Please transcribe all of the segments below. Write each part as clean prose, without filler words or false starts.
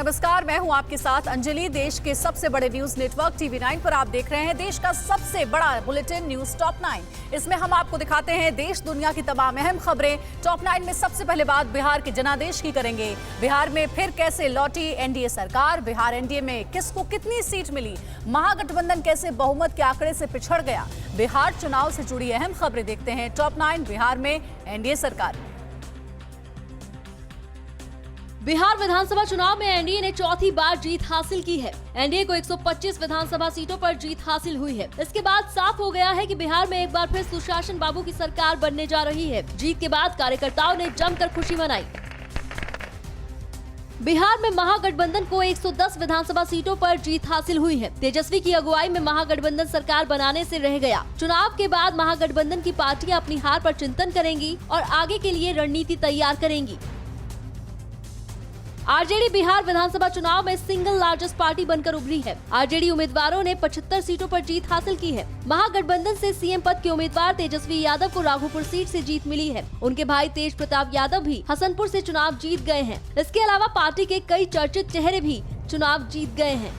नमस्कार, मैं हूं आपके साथ अंजलि। देश के सबसे बड़े न्यूज नेटवर्क TV9 पर आप देख रहे हैं देश का सबसे बड़ा बुलेटिन न्यूज टॉप 9। इसमें हम आपको दिखाते हैं देश दुनिया की तमाम अहम खबरें। टॉप 9 में सबसे पहले बात बिहार के जनादेश की करेंगे। बिहार में फिर कैसे लौटी एनडीए सरकार, बिहार एनडीए में किसको कितनी सीट मिली, महागठबंधन कैसे बहुमत के आंकड़े से पिछड़ गया। बिहार चुनाव से जुड़ी अहम खबरें देखते हैं टॉप 9 बिहार में एनडीए सरकार। बिहार विधानसभा चुनाव में एनडीए ने चौथी बार जीत हासिल की है। एनडीए को 125 विधानसभा सीटों पर जीत हासिल हुई है। इसके बाद साफ हो गया है कि बिहार में एक बार फिर सुशासन बाबू की सरकार बनने जा रही है। जीत के बाद कार्यकर्ताओं ने जमकर खुशी मनाई। बिहार में महागठबंधन को 110 विधानसभा सीटों पर जीत हासिल हुई है। तेजस्वी की अगुवाई में महागठबंधन सरकार बनाने से रह गया। चुनाव के बाद महागठबंधन की पार्टियां अपनी हार पर चिंतन करेंगी और आगे के लिए रणनीति तैयार करेंगी। आरजेडी बिहार विधानसभा चुनाव में सिंगल लार्जेस्ट पार्टी बनकर उभरी है। आरजेडी उम्मीदवारों ने 75 सीटों पर जीत हासिल की है। महागठबंधन से सीएम पद के उम्मीदवार तेजस्वी यादव को राघोपुर सीट से जीत मिली है। उनके भाई तेज प्रताप यादव भी हसनपुर से चुनाव जीत गए हैं। इसके अलावा पार्टी के कई चर्चित चेहरे भी चुनाव जीत गए हैं।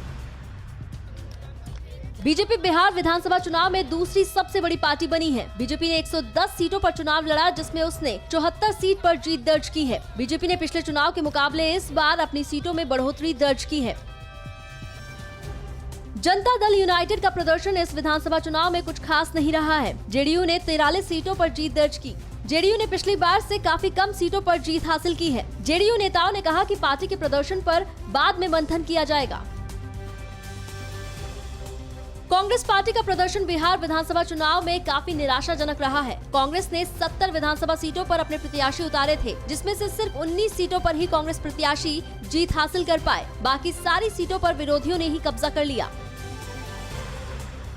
बीजेपी बिहार विधानसभा चुनाव में दूसरी सबसे बड़ी पार्टी बनी है। बीजेपी ने 110 सीटों पर चुनाव लड़ा, जिसमें उसने 74 सीट पर जीत दर्ज की है। बीजेपी ने पिछले चुनाव के मुकाबले इस बार अपनी सीटों में बढ़ोतरी दर्ज की है। जनता दल यूनाइटेड का प्रदर्शन इस विधानसभा चुनाव में कुछ खास नहीं रहा है। जेडीयू ने 43 सीटों पर जीत दर्ज की। जेडीयू ने पिछली बार से काफी कम सीटों पर जीत हासिल की है। जेडीयू नेताओं ने कहा कि पार्टी के प्रदर्शन पर बाद में मंथन किया जाएगा। कांग्रेस पार्टी का प्रदर्शन बिहार विधानसभा चुनाव में काफी निराशाजनक रहा है। कांग्रेस ने 70 विधानसभा सीटों पर अपने प्रत्याशी उतारे थे, जिसमें से सिर्फ 19 सीटों पर ही कांग्रेस प्रत्याशी जीत हासिल कर पाए। बाकी सारी सीटों पर विरोधियों ने ही कब्जा कर लिया।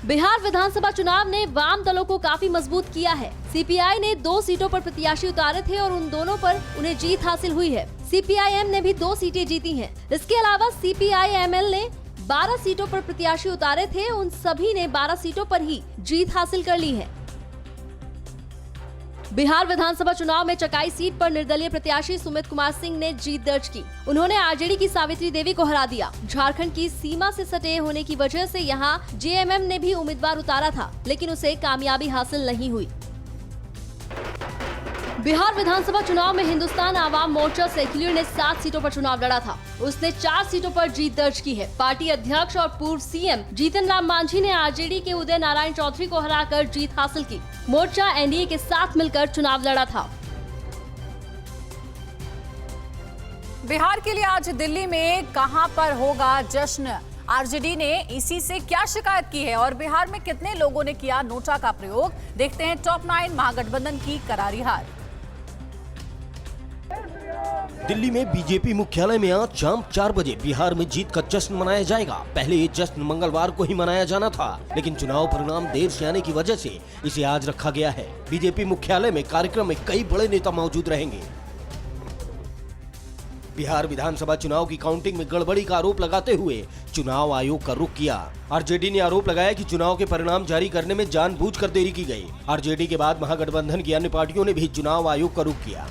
बिहार विधानसभा चुनाव ने वाम दलों को काफी मजबूत किया है। सीपीआई ने 2 सीटों पर प्रत्याशी उतारे थे और उन दोनों पर उन्हें जीत हासिल हुई है। सीपीआईएम ने भी 2 सीटें जीती हैं। इसके अलावा सीपीआईएमएल ने 12 सीटों पर प्रत्याशी उतारे थे, उन सभी ने 12 सीटों पर ही जीत हासिल कर ली है। बिहार विधानसभा चुनाव में चकाई सीट पर निर्दलीय प्रत्याशी सुमित कुमार सिंह ने जीत दर्ज की। उन्होंने आरजेडी की सावित्री देवी को हरा दिया। झारखंड की सीमा से सटे होने की वजह से यहां जेएमएम ने भी उम्मीदवार उतारा था, लेकिन उसे कामयाबी हासिल नहीं हुई। बिहार विधानसभा चुनाव में हिंदुस्तान आवाम मोर्चा सेक्युलर ने 7 सीटों पर चुनाव लड़ा था। उसने 4 सीटों पर जीत दर्ज की है। पार्टी अध्यक्ष और पूर्व सीएम जीतन राम मांझी ने आरजेडी के उदय नारायण चौधरी को हराकर जीत हासिल की। मोर्चा एनडीए के साथ मिलकर चुनाव लड़ा था। बिहार के लिए आज दिल्ली में कहां पर होगा जश्न? आरजेडी ने इसी से क्या शिकायत की है और बिहार में कितने लोगों ने किया नोटा का प्रयोग? देखते हैं टॉप 9 महागठबंधन की करारी हार। दिल्ली में बीजेपी मुख्यालय में आज शाम 4 बजे बिहार में जीत का जश्न मनाया जाएगा। पहले ये जश्न मंगलवार को ही मनाया जाना था, लेकिन चुनाव परिणाम देर से आने की वजह से इसे आज रखा गया है। बीजेपी मुख्यालय में कार्यक्रम में कई बड़े नेता मौजूद रहेंगे। बिहार विधानसभा चुनाव की काउंटिंग में गड़बड़ी का आरोप लगाते हुए चुनाव आयोग का रुख किया। आरजेडी ने आरोप लगाया कि चुनाव के परिणाम जारी करने में जानबूझकर देरी की गई। आरजेडी के बाद महागठबंधन की अन्य पार्टियों ने भी चुनाव आयोग का रुख किया।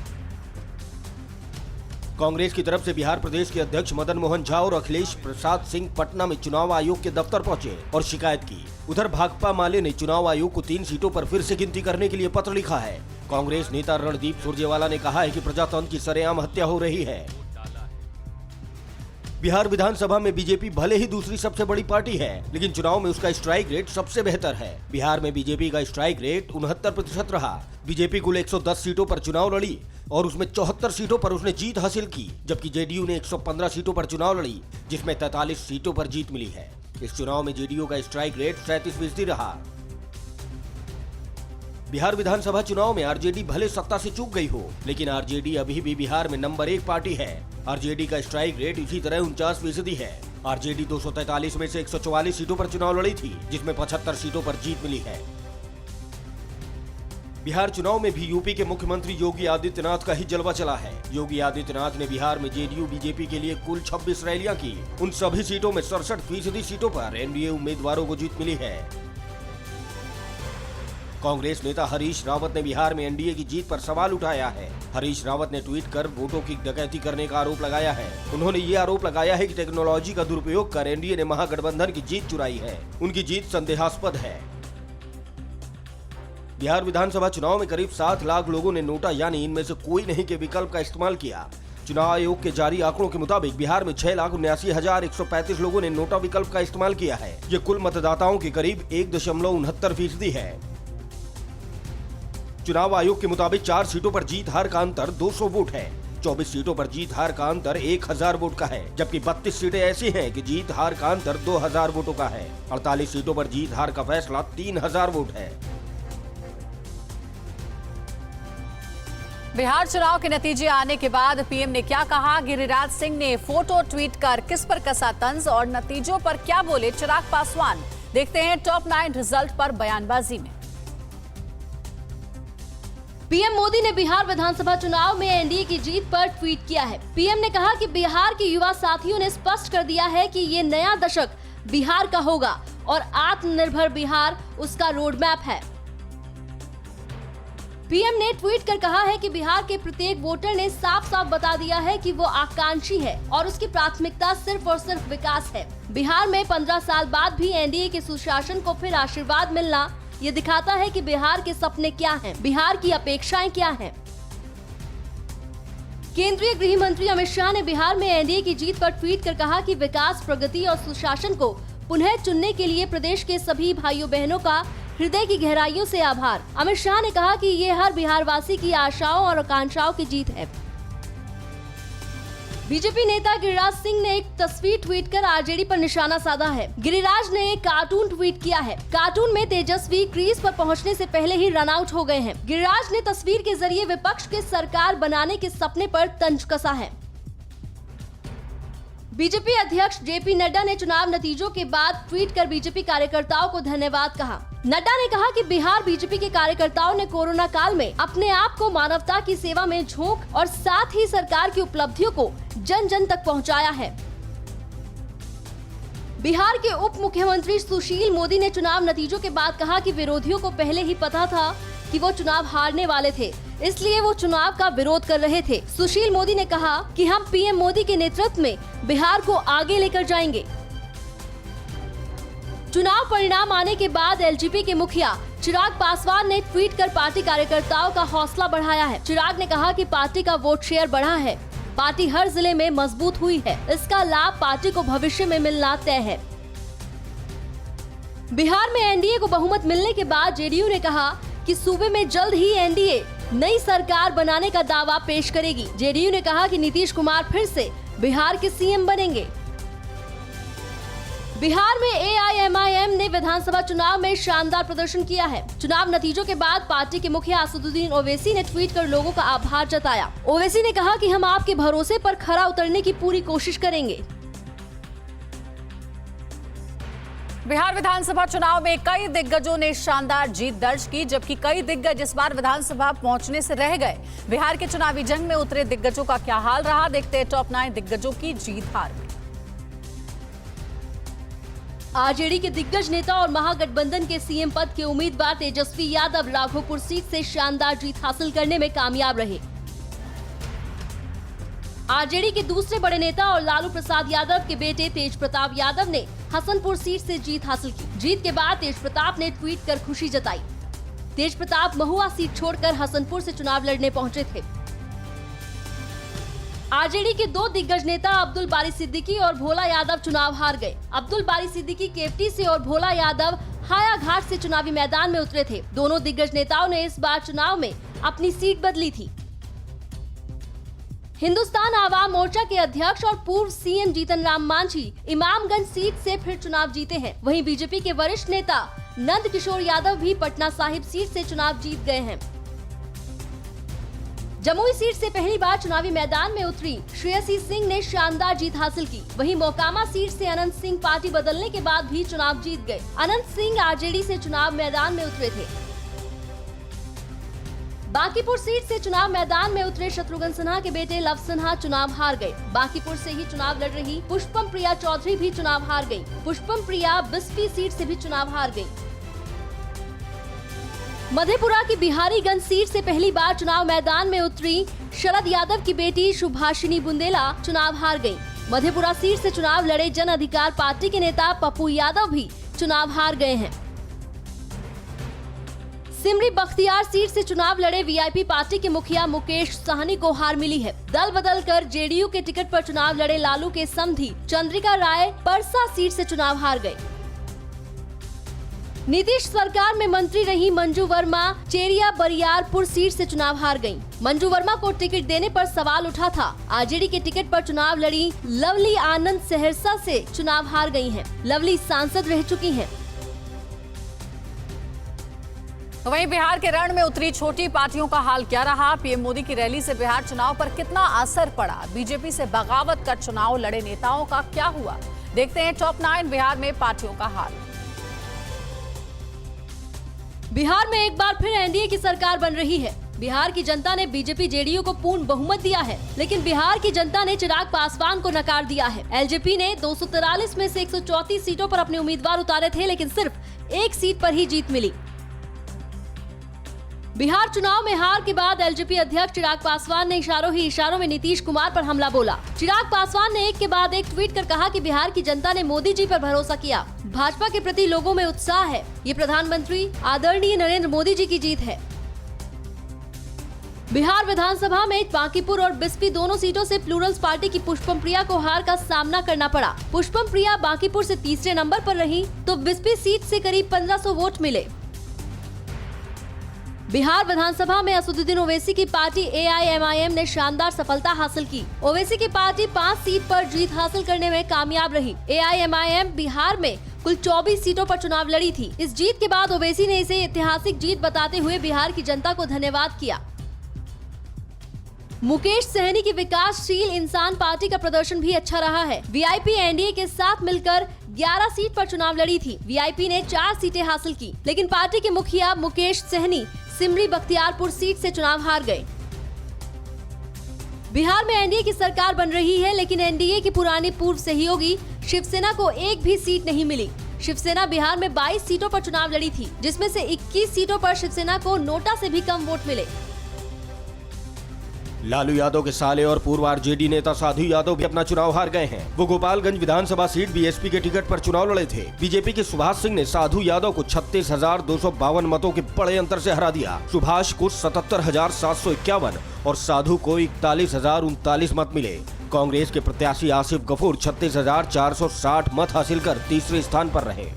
कांग्रेस की तरफ से बिहार प्रदेश के अध्यक्ष मदन मोहन झा और अखिलेश प्रसाद सिंह पटना में चुनाव आयोग के दफ्तर पहुंचे और शिकायत की। उधर भाकपा माले ने चुनाव आयोग को 3 सीटों पर फिर से गिनती करने के लिए पत्र लिखा है। कांग्रेस नेता रणदीप सुरजेवाला ने कहा है कि प्रजातंत्र की सरेआम हत्या हो रही है। बिहार विधानसभा में बीजेपी भले ही दूसरी सबसे बड़ी पार्टी है, लेकिन चुनाव में उसका स्ट्राइक रेट सबसे बेहतर है। बिहार में बीजेपी का स्ट्राइक रेट 69% रहा। बीजेपी कुल 110 सीटों पर चुनाव लड़ी और उसमें 74 सीटों पर उसने जीत हासिल की, जबकि जेडीयू ने 115 सीटों पर चुनाव लड़ी, जिसमें 43 सीटों पर जीत मिली है। इस चुनाव में जेडीयू का स्ट्राइक रेट 37% रहा। बिहार विधानसभा चुनाव में आरजेडी भले सत्ता से चूक गई हो, लेकिन आरजेडी अभी भी बिहार में नंबर 1 पार्टी है। आरजेडी का स्ट्राइक रेट इसी तरह 49% है। आरजेडी 243 में से 144 सीटों पर चुनाव लड़ी थी, जिसमें 75 सीटों पर जीत मिली है। बिहार चुनाव में भी यूपी के मुख्यमंत्री योगी आदित्यनाथ का ही जलवा चला है। योगी आदित्यनाथ ने बिहार में जेडीयू बीजेपी के लिए कुल 26 रैलियां की। उन सभी सीटों में 67% सीटों पर एनडीए उम्मीदवारों को जीत मिली है। कांग्रेस नेता हरीश रावत ने बिहार में एनडीए की जीत पर सवाल उठाया है। हरीश रावत ने ट्वीट कर वोटों की डकैती करने का आरोप लगाया है। उन्होंने ये आरोप लगाया है कि टेक्नोलॉजी का दुरुपयोग कर एनडीए ने महागठबंधन की जीत चुराई है। उनकी जीत संदेहास्पद है। बिहार विधानसभा चुनाव में करीब 7 लाख लोगों ने नोटा यानी इनमें से कोई नहीं के विकल्प का इस्तेमाल किया। चुनाव आयोग के जारी आंकड़ों के मुताबिक बिहार में 6,79,135 लोगों ने नोटा विकल्प का इस्तेमाल किया है। ये कुल मतदाताओं के करीब 1.69% है। चुनाव आयोग के मुताबिक 4 सीटों पर जीत हार का अंतर 200 वोट है। 24 सीटों पर जीत हार का अंतर 1000 वोट का है, जबकि 32 सीटें ऐसी हैं कि जीत हार का अंतर 2000 वोटों का है। 48 सीटों पर जीत हार का फैसला 3000 वोट है। बिहार चुनाव के नतीजे आने के बाद पीएम ने क्या कहा, गिरिराज सिंह ने फोटो ट्वीट कर किस पर कसा तंज और नतीजों पर क्या बोले चिराग पासवान। देखते हैं टॉप 9 रिजल्ट पर बयानबाजी में। पीएम मोदी ने बिहार विधानसभा चुनाव में एनडीए की जीत पर ट्वीट किया है। पीएम ने कहा कि बिहार के युवा साथियों ने स्पष्ट कर दिया है कि ये नया दशक बिहार का होगा और आत्मनिर्भर बिहार उसका रोड मैप है। पीएम ने ट्वीट कर कहा है कि बिहार के प्रत्येक वोटर ने साफ साफ बता दिया है कि वो आकांक्षी है और उसकी प्राथमिकता सिर्फ और सिर्फ विकास है। बिहार में 15 साल बाद भी एनडीए के सुशासन को फिर आशीर्वाद मिलना ये दिखाता है कि बिहार के सपने क्या हैं, बिहार की अपेक्षाएं क्या हैं। केंद्रीय गृह मंत्री अमित शाह ने बिहार में एनडीए की जीत पर ट्वीट कर कहा कि विकास, प्रगति और सुशासन को पुनः चुनने के लिए प्रदेश के सभी भाइयों बहनों का हृदय की गहराइयों से आभार। अमित शाह ने कहा कि ये हर बिहारवासी की आशाओं और आकांक्षाओं की जीत है। बीजेपी नेता गिरिराज सिंह ने एक तस्वीर ट्वीट कर आरजेडी पर निशाना साधा है। गिरिराज ने एक कार्टून ट्वीट किया है। कार्टून में तेजस्वी क्रीज पर पहुंचने से पहले ही रन आउट हो गए हैं। गिरिराज ने तस्वीर के जरिए विपक्ष के सरकार बनाने के सपने पर तंज कसा है। बीजेपी अध्यक्ष जेपी नड्डा ने चुनाव नतीजों के बाद ट्वीट कर बीजेपी कार्यकर्ताओं को धन्यवाद कहा। नड्डा ने कहा कि बिहार बीजेपी के कार्यकर्ताओं ने कोरोना काल में अपने आप को मानवता की सेवा में झोंक और साथ ही सरकार की उपलब्धियों को जन जन तक पहुंचाया है। बिहार के उप मुख्यमंत्री सुशील मोदी ने चुनाव नतीजों के बाद कहा कि विरोधियों को पहले ही पता था कि वो चुनाव हारने वाले थे, इसलिए वो चुनाव का विरोध कर रहे थे। सुशील मोदी ने कहा कि हम पीएम मोदी के नेतृत्व में बिहार को आगे लेकर जाएंगे। चुनाव परिणाम आने के बाद एलजेपी के मुखिया चिराग पासवान ने ट्वीट कर पार्टी कार्यकर्ताओं का हौसला बढ़ाया है। चिराग ने कहा कि पार्टी का वोट शेयर बढ़ा है, पार्टी हर जिले में मजबूत हुई है, इसका लाभ पार्टी को भविष्य में मिलना तय है। बिहार में एनडीए को बहुमत मिलने के बाद जेडीयू ने कहा कि सूबे में जल्द ही एनडीए नई सरकार बनाने का दावा पेश करेगी। जेडीयू ने कहा कि नीतीश कुमार फिर से बिहार के सीएम बनेंगे। बिहार में एआईएमआईएम ने विधानसभा चुनाव में शानदार प्रदर्शन किया है। चुनाव नतीजों के बाद पार्टी के मुखिया असदुद्दीन ओवैसी ने ट्वीट कर लोगों का आभार जताया। ओवैसी ने कहा कि हम आपके भरोसे पर खरा उतरने की पूरी कोशिश करेंगे। बिहार विधानसभा चुनाव में कई दिग्गजों ने शानदार जीत दर्ज की, जबकि कई दिग्गज इस बार विधानसभा पहुंचने से रह गए। बिहार के चुनावी जंग में उतरे दिग्गजों का क्या हाल रहा, देखते हैं टॉप 9 दिग्गजों की जीत हार में। आरजेडी के दिग्गज नेता और महागठबंधन के सीएम पद के उम्मीदवार तेजस्वी यादव राघोपुर सीट से शानदार जीत हासिल करने में कामयाब रहे। आरजेडी के दूसरे बड़े नेता और लालू प्रसाद यादव के बेटे तेज प्रताप यादव ने हसनपुर सीट से जीत हासिल की। जीत के बाद तेज प्रताप ने ट्वीट कर खुशी जताई। तेज प्रताप महुआ सीट छोड़कर हसनपुर से चुनाव लड़ने पहुंचे थे। आरजेडी के दो दिग्गज नेता अब्दुल बारी सिद्दीकी और भोला यादव चुनाव हार गए। अब्दुल बारी सिद्दीकी केवटी से और भोला यादव हायाघाट से चुनावी मैदान में उतरे थे। दोनों दिग्गज नेताओं ने इस बार चुनाव में अपनी सीट बदली थी। हिंदुस्तान आवाम मोर्चा के अध्यक्ष और पूर्व सीएम जीतन राम मांझी इमामगंज सीट से फिर चुनाव जीते हैं। वहीं बीजेपी के वरिष्ठ नेता नंद किशोर यादव भी पटना साहिब सीट से चुनाव जीत गए हैं। जमुई सीट से पहली बार चुनावी मैदान में उतरी श्रेयसी सिंह ने शानदार जीत हासिल की। वहीं मोकामा सीट से अनंत सिंह पार्टी बदलने के बाद भी चुनाव जीत गए। अनंत सिंह आरजेडी से चुनाव मैदान में उतरे थे। बांकीपुर सीट से चुनाव मैदान में उतरे शत्रुघ्न सिन्हा के बेटे लव सिन्हा चुनाव हार गए। बांकीपुर से ही चुनाव लड़ रही पुष्पम प्रिया चौधरी भी चुनाव हार गयी। पुष्पम प्रिया बिस्फी सीट से भी चुनाव हार गयी। मधेपुरा की बिहारीगंज सीट से पहली बार चुनाव मैदान में उतरी शरद यादव की बेटी सुभाषिनी बुंदेला चुनाव हार गयी। मधेपुरा सीट से चुनाव लड़े जन अधिकार पार्टी के नेता पप्पू यादव भी चुनाव हार गए हैं। सिमरी बख्तियार सीट से चुनाव लड़े वीआईपी पार्टी के मुखिया मुकेश सहनी को हार मिली है। दल बदल कर जेडीयू के टिकट पर चुनाव लड़े लालू के समधी चंद्रिका राय परसा सीट से चुनाव हार गए। नीतीश सरकार में मंत्री रही मंजू वर्मा चेरिया बरियारपुर सीट से चुनाव हार गयीं। मंजू वर्मा को टिकट देने पर सवाल उठा था। आरजेडी के टिकट पर चुनाव लड़ी लवली आनंद सहरसा से चुनाव हार गई हैं। लवली सांसद रह चुकी हैं। वहीं बिहार के रण में उतरी छोटी पार्टियों का हाल क्या रहा? पीएम मोदी की रैली से बिहार चुनाव पर कितना असर पड़ा? बीजेपी से बगावत कर चुनाव लड़े नेताओं का क्या हुआ? देखते हैं टॉप 9 बिहार में पार्टियों का हाल। बिहार में एक बार फिर एनडीए की सरकार बन रही है। बिहार की जनता ने बीजेपी जेडीयू को पूर्ण बहुमत दिया है, लेकिन बिहार की जनता ने चिराग पासवान को नकार दिया है। एलजेपी ने 243 में से 134 सीटों पर अपने उम्मीदवार उतारे थे, लेकिन सिर्फ एक सीट पर ही जीत मिली। बिहार चुनाव में हार के बाद एलजेपी अध्यक्ष चिराग पासवान ने इशारों ही इशारों में नीतीश कुमार पर हमला बोला। चिराग पासवान ने एक के बाद एक ट्वीट कर कहा कि बिहार की जनता ने मोदी जी पर भरोसा किया। भाजपा के प्रति लोगों में उत्साह है। ये प्रधानमंत्री आदरणीय नरेंद्र मोदी जी की जीत है। बिहार विधानसभा में बांकीपुर और बिस्पी दोनों सीटों से प्लूरल्स पार्टी की पुष्पम प्रिया को हार का सामना करना पड़ा। पुष्पम प्रिया बांकीपुर से तीसरे नंबर पर रही, तो बिस्पी सीट से करीब 1500 वोट मिले। बिहार विधानसभा में असदुद्दीन ओवैसी की पार्टी एआईएमआईएम ने शानदार सफलता हासिल की। ओवैसी की पार्टी 5 सीट पर जीत हासिल करने में कामयाब रही। एआईएमआईएम बिहार में कुल 24 सीटों पर चुनाव लड़ी थी। इस जीत के बाद ओवैसी ने इसे ऐतिहासिक जीत बताते हुए बिहार की जनता को धन्यवाद किया। मुकेश सहनी की विकासशील इंसान पार्टी का प्रदर्शन भी अच्छा रहा है। वीआईपी एनडीए के साथ मिलकर 11 सीट पर चुनाव लड़ी थी। वीआईपी ने 4 सीटें हासिल की, लेकिन पार्टी के मुखिया मुकेश सहनी सिमरी बख्तियारपुर सीट से चुनाव हार गए। बिहार में एनडीए की सरकार बन रही है, लेकिन एनडीए की पुरानी पूर्व सहयोगी शिवसेना को एक भी सीट नहीं मिली। शिवसेना बिहार में 22 सीटों पर चुनाव लड़ी थी, जिसमें से 21 सीटों पर शिवसेना को नोटा से भी कम वोट मिले। लालू यादव के साले और पूर्व आरजेडी नेता साधु यादव भी अपना चुनाव हार गए हैं। वो गोपालगंज विधानसभा सीट बीएसपी के टिकट पर चुनाव लड़े थे। बीजेपी के सुभाष सिंह ने साधु यादव को 36,252 मतों के बड़े अंतर से हरा दिया। सुभाष को 77,751 और साधु को 41,039 मत मिले। कांग्रेस के प्रत्याशी आसिफ गफूर 36,460 मत हासिल कर तीसरे स्थान पर रहे।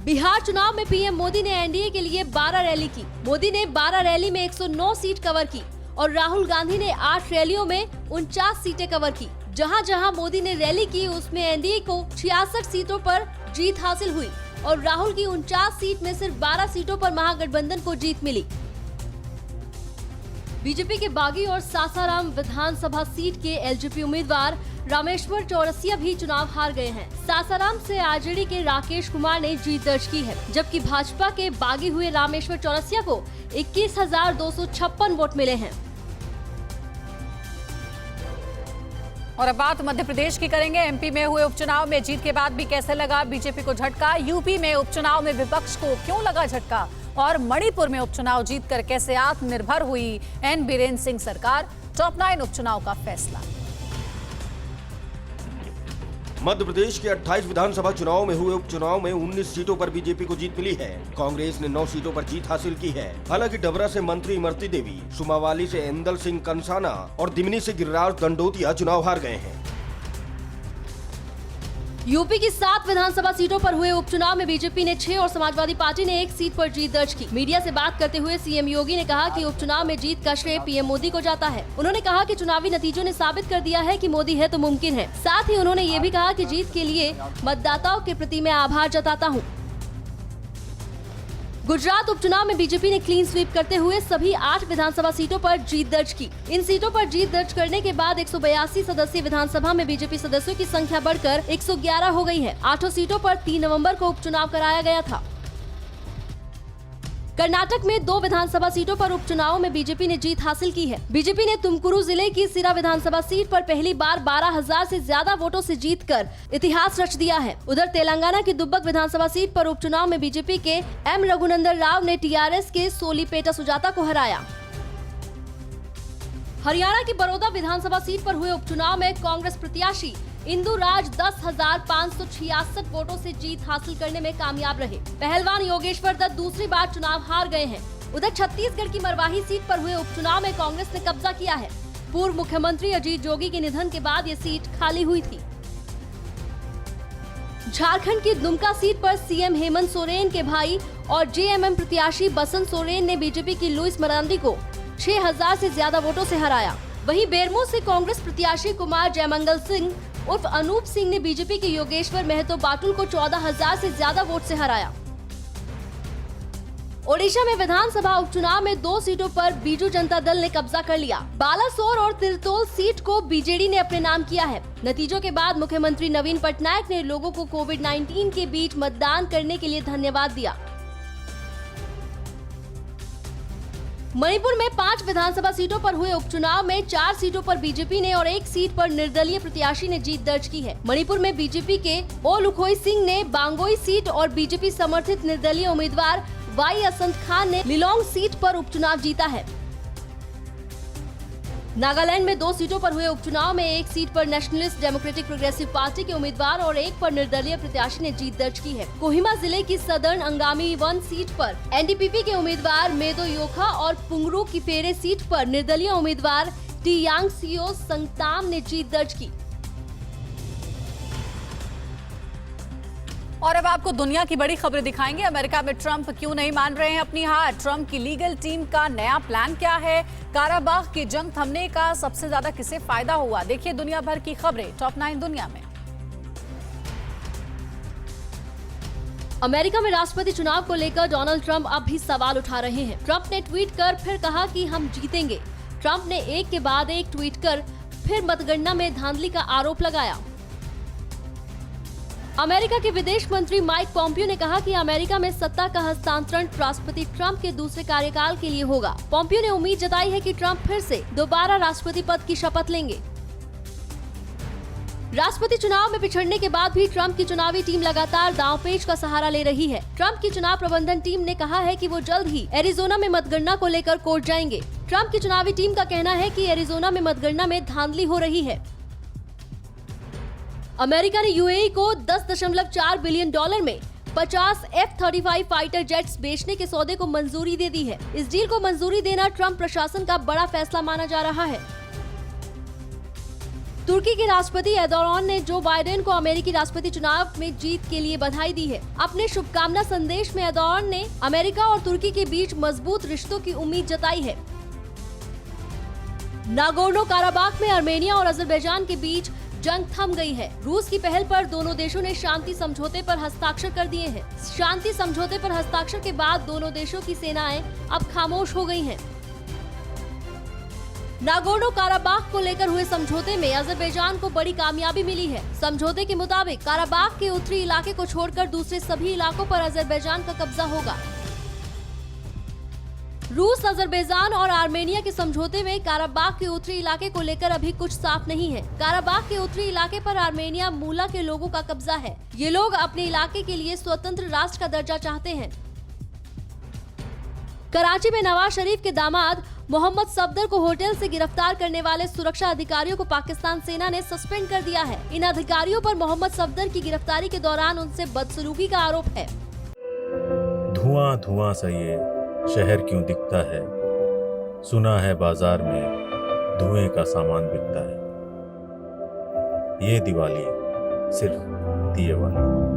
बिहार चुनाव में पीएम मोदी ने एनडीए के लिए 12 रैली की। मोदी ने 12 रैली में 109 सीट कवर की और राहुल गांधी ने 8 रैलियों में 49 सीटें कवर की। जहां जहां मोदी ने रैली की, उसमें एनडीए को 66 सीटों पर जीत हासिल हुई और राहुल की 49 सीट में सिर्फ 12 सीटों पर महागठबंधन को जीत मिली। बीजेपी के बागी और सासाराम विधानसभा सीट के एलजेपी उम्मीदवार रामेश्वर चौरसिया भी चुनाव हार गए हैं। सासाराम से आरजेडी के राकेश कुमार ने जीत दर्ज की है, जबकि भाजपा के बागी हुए रामेश्वर चौरसिया को 21,256 वोट मिले हैं। और अब बात मध्य प्रदेश की करेंगे। एमपी में हुए उपचुनाव में जीत के बाद भी कैसे लगा बीजेपी को झटका? यूपी में उपचुनाव में विपक्ष को क्यों लगा झटका? और मणिपुर में उपचुनाव जीतकर कैसे आत्मनिर्भर हुई एन बीरेन्द्र सिंह सरकार? टॉप 9 उपचुनाव का फैसला। मध्य प्रदेश के 28 विधानसभा चुनाव में हुए उपचुनाव में 19 सीटों पर बीजेपी को जीत मिली है। कांग्रेस ने 9 सीटों पर जीत हासिल की है। हालांकि डबरा से मंत्री इमरती देवी, सुमावाली से इंदल सिंह कंसाना और दिमनी से गिरिराज दंडोतिया चुनाव हार गए हैं। यूपी की 7 विधानसभा सीटों पर हुए उपचुनाव में बीजेपी ने 6 और समाजवादी पार्टी ने 1 सीट पर जीत दर्ज की। मीडिया से बात करते हुए सीएम योगी ने कहा कि उपचुनाव में जीत का श्रेय पीएम मोदी को जाता है। उन्होंने कहा कि चुनावी नतीजों ने साबित कर दिया है कि मोदी है तो मुमकिन है। साथ ही उन्होंने ये भी कहा कि जीत के लिए मतदाताओं के प्रति मैं आभार जताता हूँ। गुजरात उपचुनाव में बीजेपी ने क्लीन स्वीप करते हुए सभी 8 विधानसभा सीटों पर जीत दर्ज की। इन सीटों पर जीत दर्ज करने के बाद 182 सदस्यीय विधानसभा में बीजेपी सदस्यों की संख्या बढ़कर 111 हो गई है। 8 सीटों पर 3 नवंबर को उपचुनाव कराया गया था। कर्नाटक में 2 विधानसभा सीटों पर उपचुनाव में बीजेपी ने जीत हासिल की है। बीजेपी ने तुमकुरू जिले की सिरा विधानसभा सीट पर पहली बार 12,000 से ज्यादा वोटों से जीतकर इतिहास रच दिया है। उधर तेलंगाना की दुब्बक विधानसभा सीट पर उपचुनाव में बीजेपी के एम रघुनंदन राव ने टीआरएस के सोलीपेटा सुजाता को हराया। हरियाणा की बड़ौदा विधानसभा सीट पर हुए उपचुनाव में कांग्रेस प्रत्याशी इंदु राज 10,566 वोटों से जीत हासिल करने में कामयाब रहे। पहलवान योगेश्वर दत्त दूसरी बार चुनाव हार गए हैं। उधर छत्तीसगढ़ की मरवाही सीट पर हुए उपचुनाव में कांग्रेस ने कब्जा किया है। पूर्व मुख्यमंत्री अजीत जोगी के निधन के बाद ये सीट खाली हुई थी। झारखंड की दुमका सीट पर सीएम हेमंत सोरेन के भाई और जेएमएम प्रत्याशी बसंत सोरेन ने बीजेपी की लुइस मरांडी को 6,000 से ज्यादा वोटों से हराया। वहीं बेरमो से कांग्रेस प्रत्याशी कुमार जयमंगल सिंह उर्फ अनूप सिंह ने बीजेपी के योगेश्वर महतो बाटुल को 14,000 से ज्यादा वोट से हराया। ओडिशा में विधानसभा उपचुनाव में 2 सीटों पर बीजू जनता दल ने कब्जा कर लिया। बालासोर और तिरतोल सीट को बीजेडी ने अपने नाम किया है। नतीजों के बाद मुख्यमंत्री नवीन पटनायक ने लोगों को कोविड-19 के बीच मतदान करने के लिए धन्यवाद दिया। मणिपुर में 5 विधानसभा सीटों पर हुए उपचुनाव में 4 सीटों पर बीजेपी ने और 1 सीट पर निर्दलीय प्रत्याशी ने जीत दर्ज की है। मणिपुर में बीजेपी के ओ लुखोई सिंह ने बांगोई सीट और बीजेपी समर्थित निर्दलीय उम्मीदवार वाई असंत खान ने लिलोंग सीट पर उपचुनाव जीता है। नागालैंड में 2 सीटों पर हुए उपचुनाव में 1 सीट पर नेशनलिस्ट डेमोक्रेटिक प्रोग्रेसिव पार्टी के उम्मीदवार और 1 पर निर्दलीय प्रत्याशी ने जीत दर्ज की है। कोहिमा जिले की सदर्न अंगामी 1 सीट पर एनडीपीपी के उम्मीदवार मेदो योखा और पुंगरू की फेरे सीट पर निर्दलीय उम्मीदवार टी यांगसियो संगताम ने जीत दर्ज की। और अब आपको दुनिया की बड़ी खबरें दिखाएंगे। अमेरिका में ट्रंप क्यों नहीं मान रहे हैं अपनी हार? ट्रंप की लीगल टीम का नया प्लान क्या है? काराबाग की जंग थमने का सबसे ज्यादा किसे फायदा हुआ? देखिए दुनिया भर की खबरें टॉप 9 दुनिया में। अमेरिका में राष्ट्रपति चुनाव को लेकर डोनाल्ड ट्रंप अब भी सवाल उठा रहे हैं। ट्रंप ने ट्वीट कर फिर कहा कि हम जीतेंगे। ट्रंप ने एक के बाद एक ट्वीट कर फिर मतगणना में धांधली का आरोप लगाया। अमेरिका के विदेश मंत्री माइक पॉम्पियो ने कहा कि अमेरिका में सत्ता का हस्तांतरण राष्ट्रपति ट्रंप के दूसरे कार्यकाल के लिए होगा। पॉम्पियो ने उम्मीद जताई है कि ट्रंप फिर से दोबारा राष्ट्रपति पद की शपथ लेंगे। राष्ट्रपति चुनाव में पिछड़ने के बाद भी ट्रंप की चुनावी टीम लगातार दांवपेच का सहारा ले रही है। ट्रंप की चुनाव प्रबंधन टीम ने कहा है कि वो जल्द ही एरिजोना में मतगणना को लेकर कोर्ट जाएंगे। ट्रंप की चुनावी टीम का कहना है कि एरिजोना में मतगणना में धांधली हो रही है। अमेरिका ने यूएई को $10.4 बिलियन में 50 F-35 फाइटर जेट्स बेचने के सौदे को मंजूरी दे दी है। इस डील को मंजूरी देना ट्रंप प्रशासन का बड़ा फैसला माना जा रहा है। तुर्की के राष्ट्रपति एर्दोगान ने जो बाइडेन को अमेरिकी राष्ट्रपति चुनाव में जीत के लिए बधाई दी है। अपने शुभकामना संदेश में एर्दोगान ने अमेरिका और तुर्की के बीच मजबूत रिश्तों की उम्मीद जताई है। नागोर्नो काराबाग में आर्मेनिया और अजरबैजान के बीच जंग थम गई है। रूस की पहल पर दोनों देशों ने शांति समझौते पर हस्ताक्षर कर दिए हैं। शांति समझौते पर हस्ताक्षर के बाद दोनों देशों की सेनाएं अब खामोश हो गई हैं। नागोर्नो काराबाग को लेकर हुए समझौते में अजरबैजान को बड़ी कामयाबी मिली है। समझौते के मुताबिक काराबाग के उत्तरी इलाके को छोड़कर दूसरे सभी इलाकों पर अजरबैजान का कब्जा होगा। रूस, अजरबैजान और आर्मेनिया के समझौते में काराबाग के उत्तरी इलाके को लेकर अभी कुछ साफ नहीं है। काराबाग के उत्तरी इलाके पर आर्मेनिया मूला के लोगों का कब्जा है। ये लोग अपने इलाके के लिए स्वतंत्र राष्ट्र का दर्जा चाहते हैं। कराची में नवाज शरीफ के दामाद मोहम्मद सफदर को होटल से गिरफ्तार करने वाले सुरक्षा अधिकारियों को पाकिस्तान सेना ने सस्पेंड कर दिया है। इन अधिकारियों पर मोहम्मद सफदर की गिरफ्तारी के दौरान उनसे बदसलूकी का आरोप है। धुआं धुआं सा ये शहर क्यों दिखता है, सुना है बाजार में धुएं का सामान बिकता है। ये दिवाली सिर्फ दिए वाली।